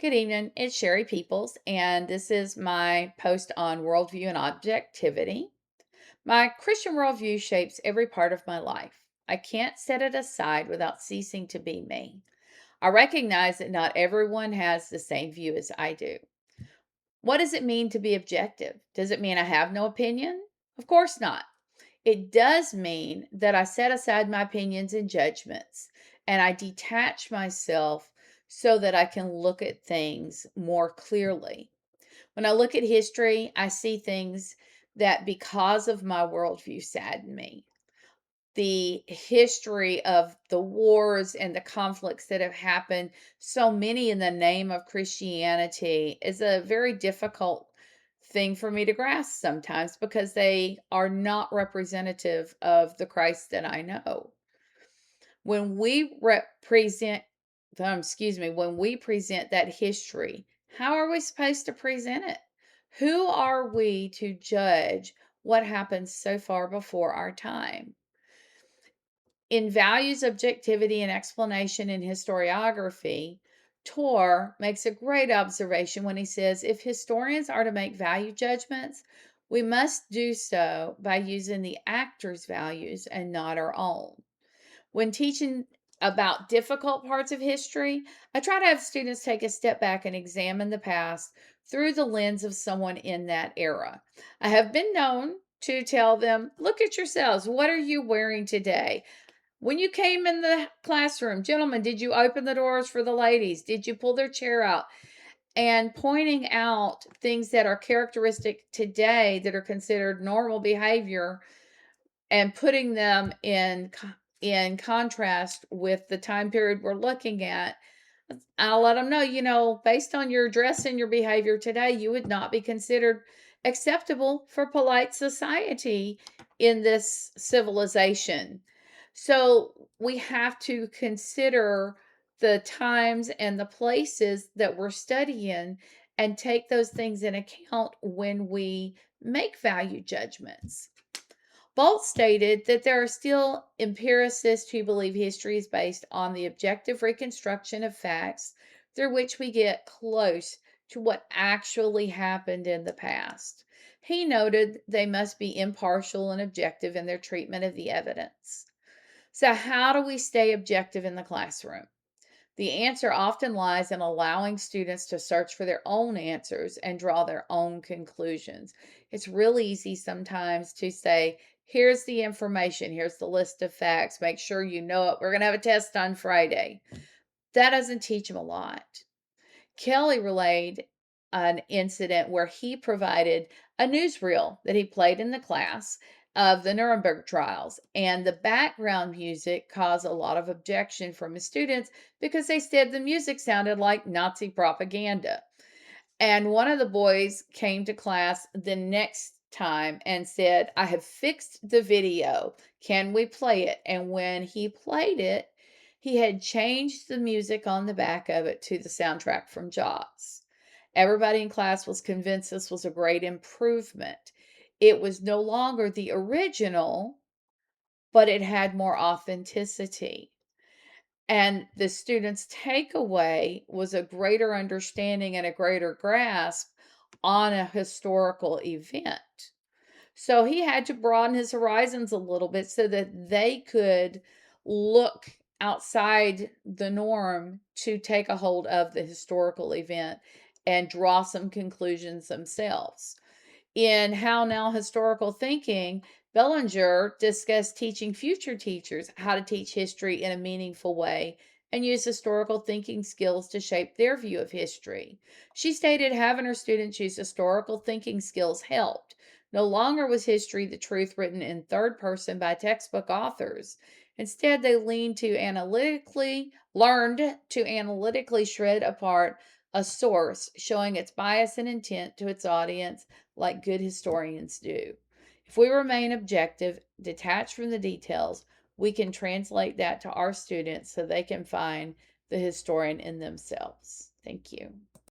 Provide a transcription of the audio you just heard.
Good evening. It's Sherry Peoples, and this is my post on worldview and objectivity. My Christian worldview shapes every part of my life. I can't set it aside without ceasing to be me. I recognize that not everyone has the same view as I do. What does it mean to be objective? Does it mean I have no opinion? Of course not. It does mean that I set aside my opinions and judgments and I detach myself so that I can look at things more clearly. When I look at history, I see things that because of my worldview sadden me. The history of the wars and the conflicts that have happened, so many in the name of Christianity, is a very difficult thing for me to grasp sometimes because they are not representative of the Christ that I know. When we when we present that history, how are we supposed to present it? Who are we to judge what happened so far before our time? In Values, Objectivity, and Explanation in Historiography, Tor makes a great observation when he says if historians are to make value judgments, we must do so by using the actor's values and not our own. When teaching about difficult parts of history, I try to have students take a step back and examine the past through the lens of someone in that era. I have been known to tell them, look at yourselves. What are you wearing today? When you came in the classroom, gentlemen, did you open the doors for the ladies? Did you pull their chair out? And pointing out things that are characteristic today that are considered normal behavior and putting them in contrast with the time period we're looking at. I'll let them know, based on your dress and your behavior today, you would not be considered acceptable for polite society in this civilization. So we have to consider the times and the places that we're studying and take those things in account when we make value judgments. Bolt stated that there are still empiricists who believe history is based on the objective reconstruction of facts through which we get close to what actually happened in the past. He noted they must be impartial and objective in their treatment of the evidence. So, how do we stay objective in the classroom? The answer often lies in allowing students to search for their own answers and draw their own conclusions. It's really easy sometimes to say, here's the information, here's the list of facts, make sure you know it. We're going to have a test on Friday. That doesn't teach them a lot. Kelly relayed an incident where he provided a newsreel that he played in the class of the Nuremberg trials, and the background music caused a lot of objection from his students because they said the music sounded like Nazi propaganda. And one of the boys came to class the next time and said, I have fixed the video. Can we play it? And when he played it, he had changed the music on the back of it to the soundtrack from Jaws. Everybody in class was convinced this was a great improvement. It was no longer the original, but it had more authenticity. And the students' takeaway was a greater understanding and a greater grasp on a historical event. So he had to broaden his horizons a little bit so that they could look outside the norm to take a hold of the historical event and draw some conclusions themselves. In How Now Historical Thinking, Bellinger discussed teaching future teachers how to teach history in a meaningful way and use historical thinking skills to shape their view of history. She stated having her students use historical thinking skills helped. No longer was history the truth written in third person by textbook authors. Instead, they learned to analytically shred apart a source, showing its bias and intent to its audience like good historians do. If we remain objective, detached from the details, we can translate that to our students so they can find the historian in themselves. Thank you.